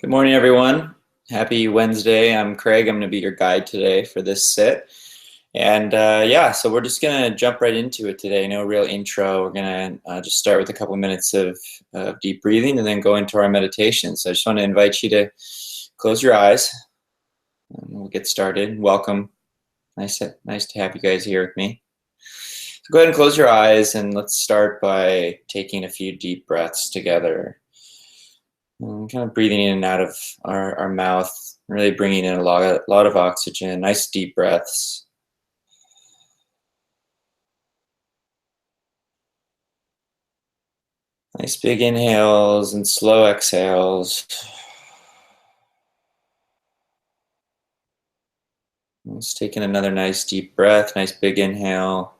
Good morning, everyone. Happy Wednesday. I'm Craig. I'm going to be your guide today for this sit. And yeah, so we're just going to jump right into it today. No real intro. We're going to just start with a couple minutes of deep breathing and then go into our meditation. So I just want to invite you to close your eyes and we'll get started. Welcome. Nice to have you guys here with me. So go ahead and close your eyes and let's start by taking a few deep breaths together. And kind of breathing in and out of our mouth, really bringing in a lot of oxygen, nice deep breaths. Nice big inhales and slow exhales. Let's take in another nice deep breath, nice big inhale.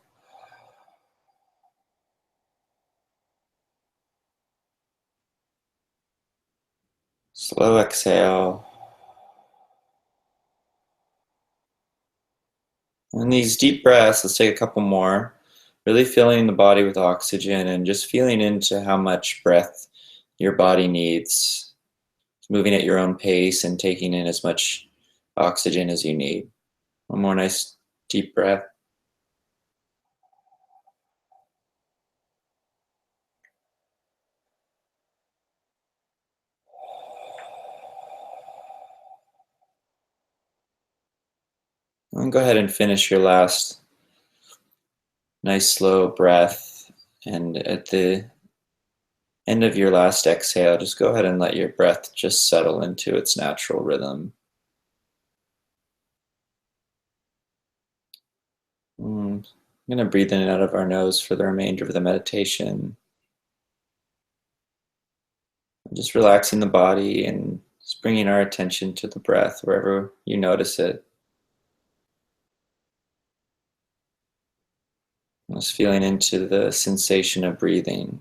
Slow exhale. And these deep breaths, let's take a couple more. Really filling the body with oxygen and just feeling into how much breath your body needs. Moving at your own pace and taking in as much oxygen as you need. One more nice deep breath. And go ahead and finish your last nice slow breath. And at the end of your last exhale, just go ahead and let your breath just settle into its natural rhythm. I'm going to breathe in and out of our nose for the remainder of the meditation. Just relaxing the body and just bringing our attention to the breath wherever you notice it. Just feeling into the sensation of breathing.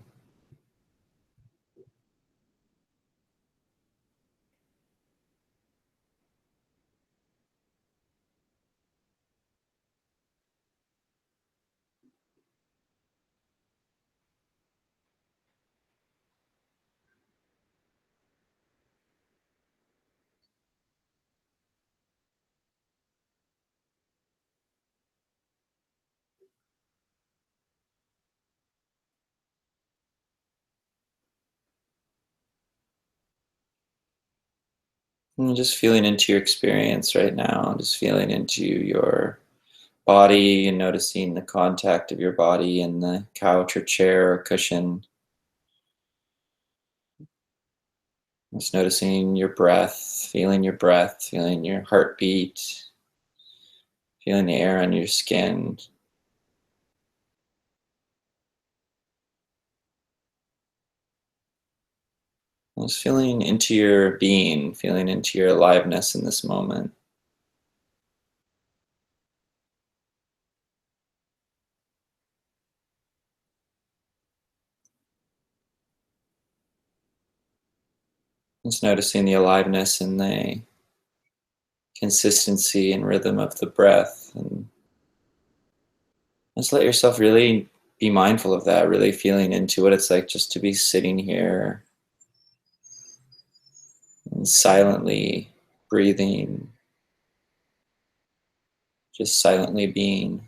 And just feeling into your experience right now, just feeling into your body and noticing the contact of your body in the couch or chair or cushion. Just noticing your breath, feeling your heartbeat, feeling the air on your skin. Just feeling into your being, feeling into your aliveness in this moment. Just noticing the aliveness and the consistency and rhythm of the breath. And just let yourself really be mindful of that, really feeling into what it's like just to be sitting here and silently breathing, just silently being.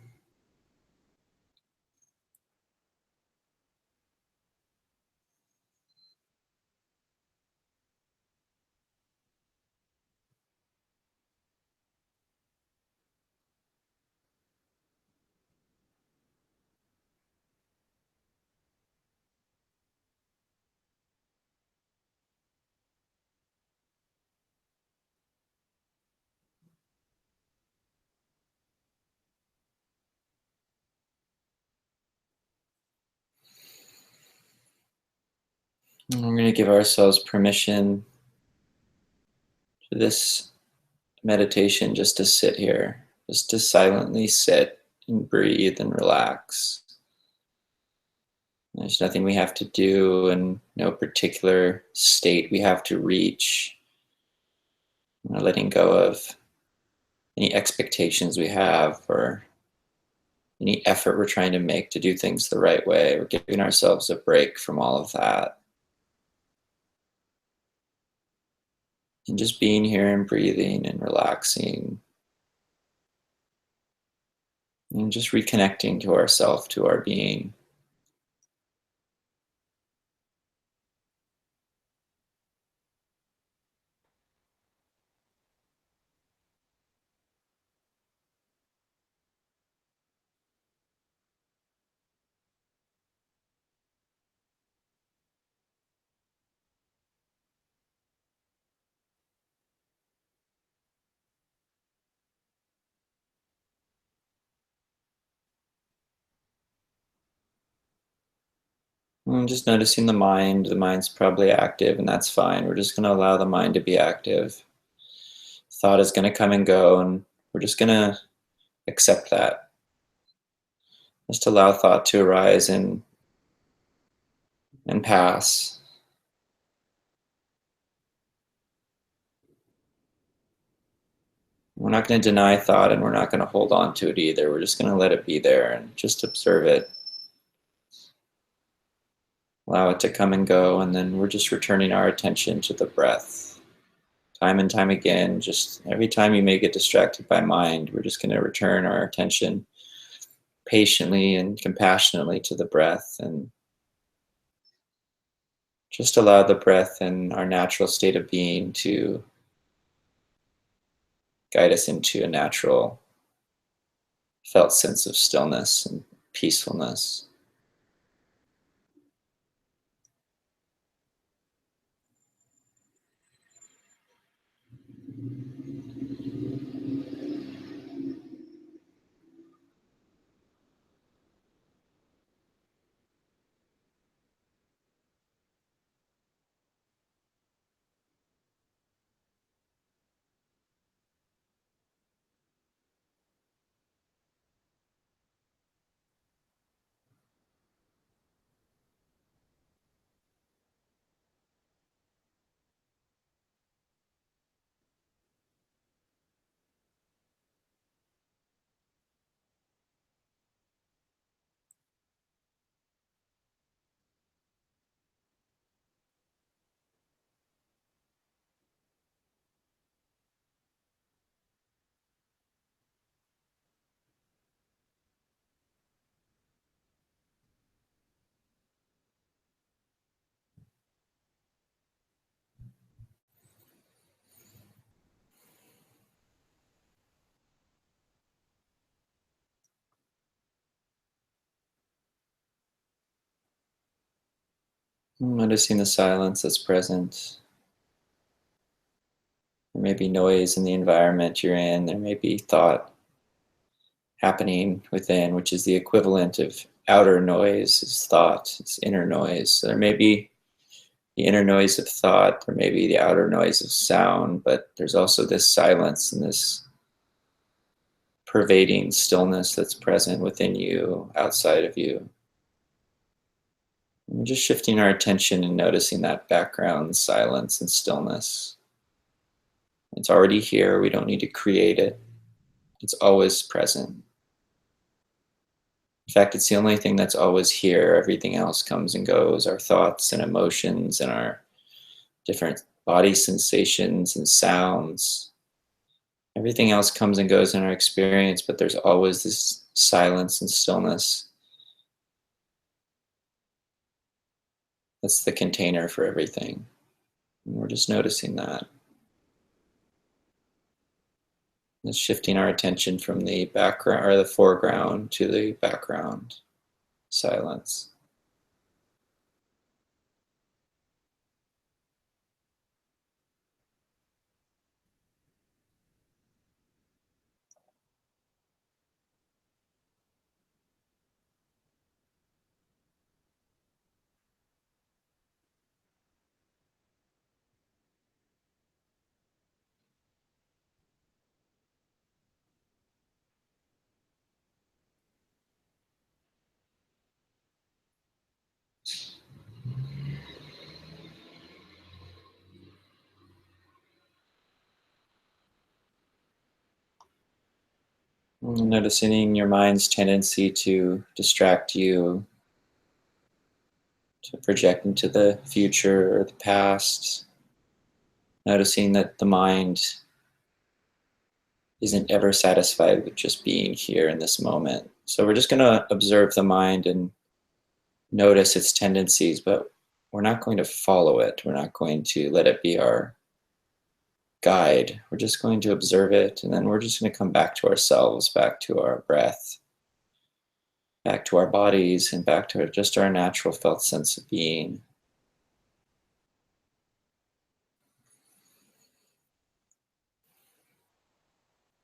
And we're going to give ourselves permission for this meditation just to sit here, just to silently sit and breathe and relax. There's nothing we have to do and no particular state we have to reach. We're letting go of any expectations we have or any effort we're trying to make to do things the right way. We're giving ourselves a break from all of that. And just being here and breathing and relaxing and just reconnecting to ourself, to our being. And just noticing the mind. The mind's probably active, and that's fine. We're just going to allow the mind to be active. Thought is going to come and go, and we're just going to accept that. Just allow thought to arise and pass. We're not going to deny thought, and we're not going to hold on to it either. We're just going to let it be there and just observe it. Allow it to come and go, and then we're just returning our attention to the breath. Time and time again, just every time you may get distracted by mind, we're just going to return our attention patiently and compassionately to the breath, and just allow the breath and our natural state of being to guide us into a natural felt sense of stillness and peacefulness. Noticing the silence that's present. There may be noise in the environment you're in. There may be thought happening within, which is the equivalent of outer noise is thought. It's inner noise. So there may be the inner noise of thought, there may be the outer noise of sound, but there's also this silence and this pervading stillness that's present within you, outside of you. And we're just shifting our attention and noticing that background silence and stillness. It's already here. We don't need to create it. It's always present. In fact, it's the only thing that's always here. Everything else comes and goes. Our thoughts and emotions and our different body sensations and sounds. Everything else comes and goes in our experience, but there's always this silence and stillness. That's the container for everything. And we're just noticing that. It's shifting our attention from the background or the foreground to the background silence. Noticing your mind's tendency to distract you, to project into the future or the past. Noticing that the mind isn't ever satisfied with just being here in this moment. So we're just going to observe the mind and notice its tendencies, but we're not going to follow it. We're not going to let it be our guide. We're just going to observe it, and then we're just going to come back to ourselves, back to our breath, back to our bodies, and back to just our natural felt sense of being.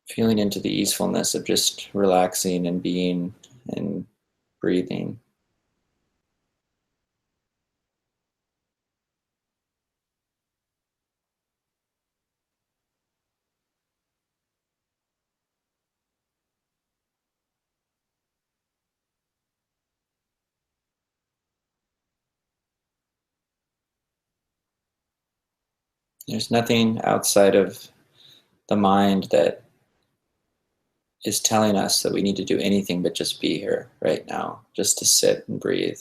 Feeling into the easefulness of just relaxing and being and breathing. There's nothing outside of the mind that is telling us that we need to do anything but just be here right now, just to sit and breathe.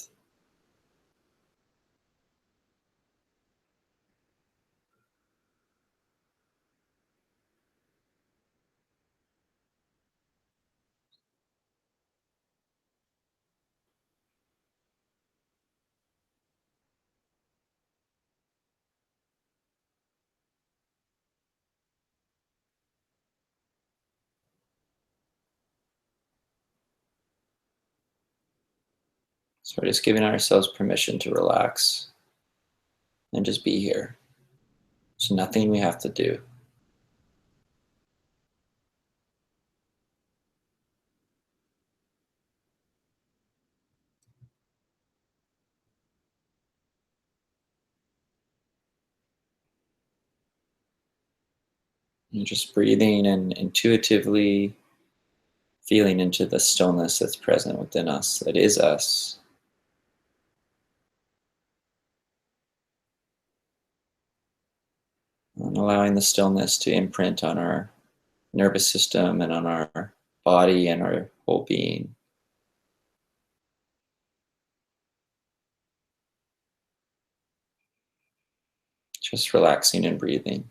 So we're just giving ourselves permission to relax and just be here. There's nothing we have to do. And just breathing and intuitively feeling into the stillness that's present within us, that is us. And allowing the stillness to imprint on our nervous system and on our body and our whole being. Just relaxing and breathing.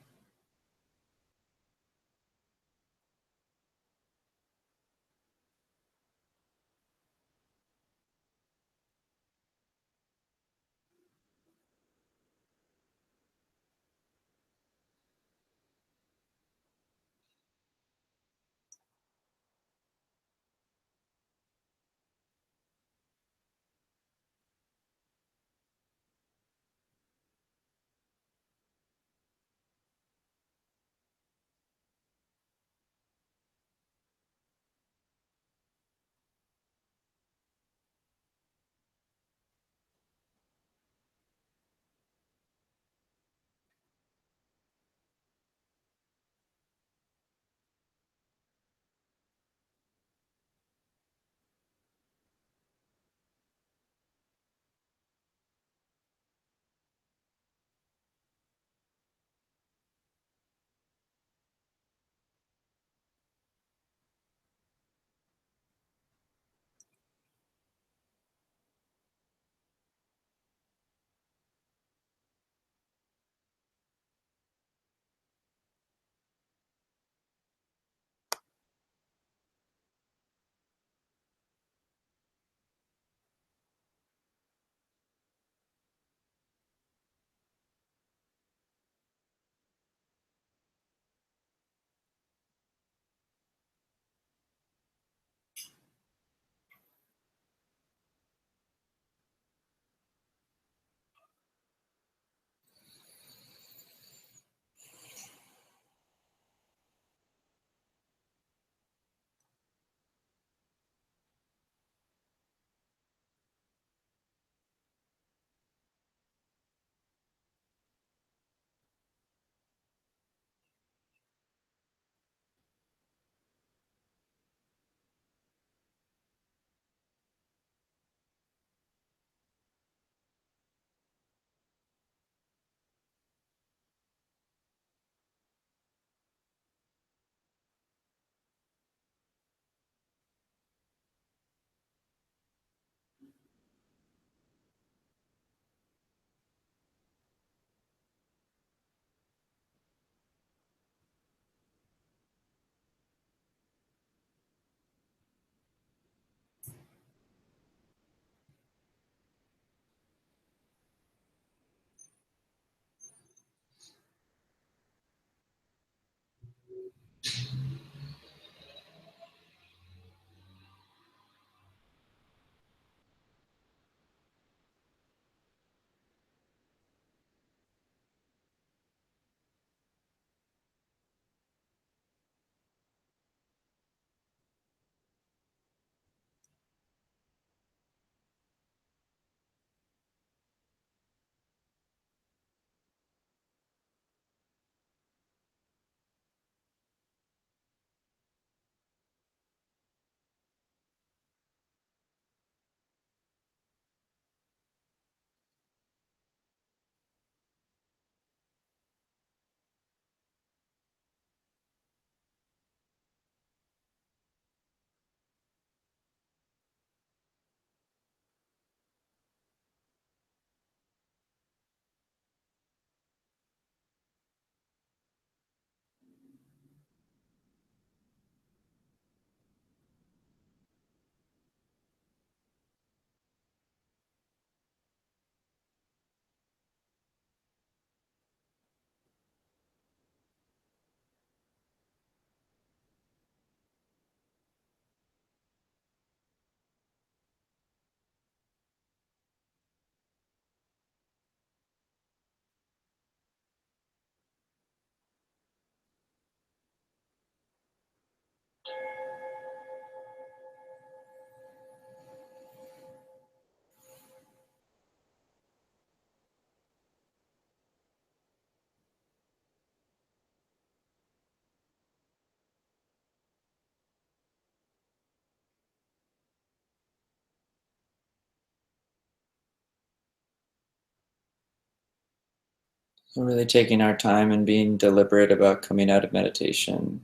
We're really taking our time and being deliberate about coming out of meditation.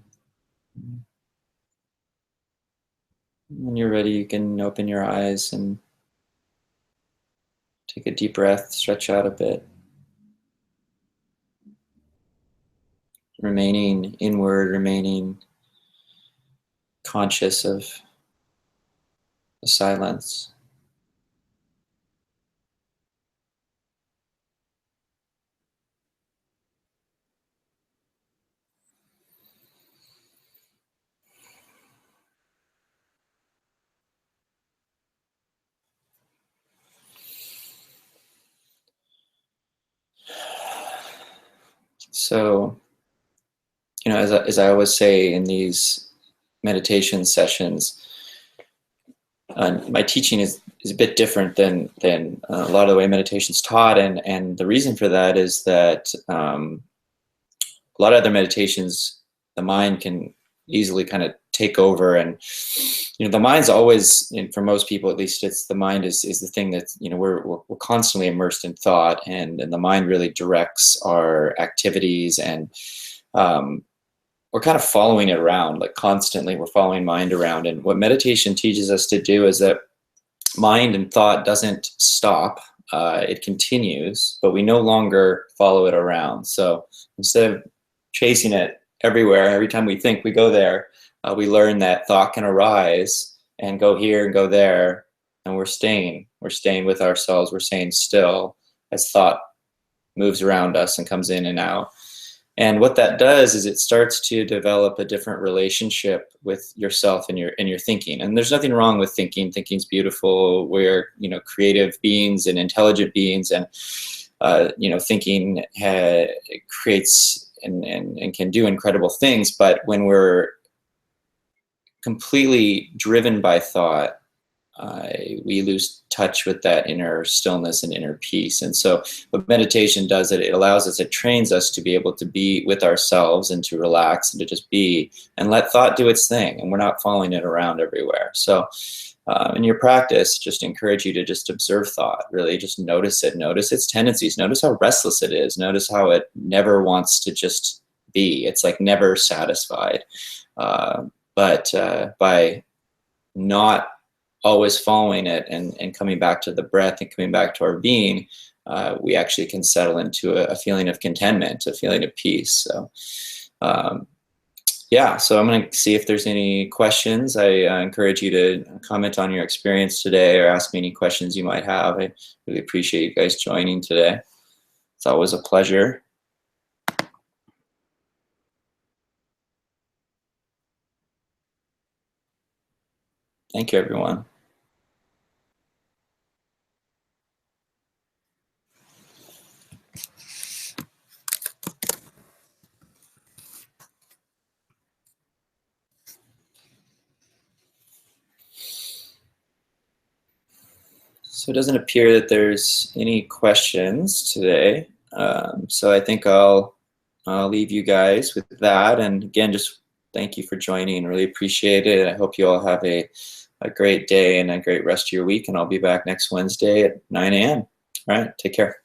When you're ready, you can open your eyes and take a deep breath, stretch out a bit. Remaining inward, remaining conscious of the silence. So, as I always say in these meditation sessions, my teaching is a bit different than a lot of the way meditation's taught, and the reason for that is that a lot of other meditations, the mind can easily kind of take over, and the mind's always, and for most people at least, it's the mind is the thing that we're constantly immersed in thought, and the mind really directs our activities, and we're kind of following it around, like constantly we're following mind around. And what meditation teaches us to do is that mind and thought doesn't stop, it continues, but we no longer follow it around. So instead of chasing it everywhere, every time we think we go there, we learn that thought can arise and go here and go there, and we're staying with ourselves, we're staying still as thought moves around us and comes in and out. And what that does is it starts to develop a different relationship with yourself and your thinking. And there's nothing wrong with thinking. Thinking's beautiful. We're creative beings and intelligent beings, and thinking creates and can do incredible things. But when we're completely driven by thought, we lose touch with that inner stillness and inner peace. And so what meditation does, it allows us, it trains us to be able to be with ourselves and to relax and to just be and let thought do its thing, and we're not following it around everywhere. So in your practice, just encourage you to just observe thought, really just notice it, notice its tendencies, notice how restless it is, notice how it never wants to just be. It's like never satisfied. But by not always following it and coming back to the breath and coming back to our being, we actually can settle into a feeling of contentment, a feeling of peace. So yeah, so I'm going to see if there's any questions. I encourage you to comment on your experience today or ask me any questions you might have. I really appreciate you guys joining today. It's always a pleasure. Thank you, everyone. So it doesn't appear that there's any questions today. So I think I'll leave you guys with that. And again, just thank you for joining. Really appreciate it. I hope you all have a great day and a great rest of your week. And I'll be back next Wednesday at 9 a.m. All right, take care.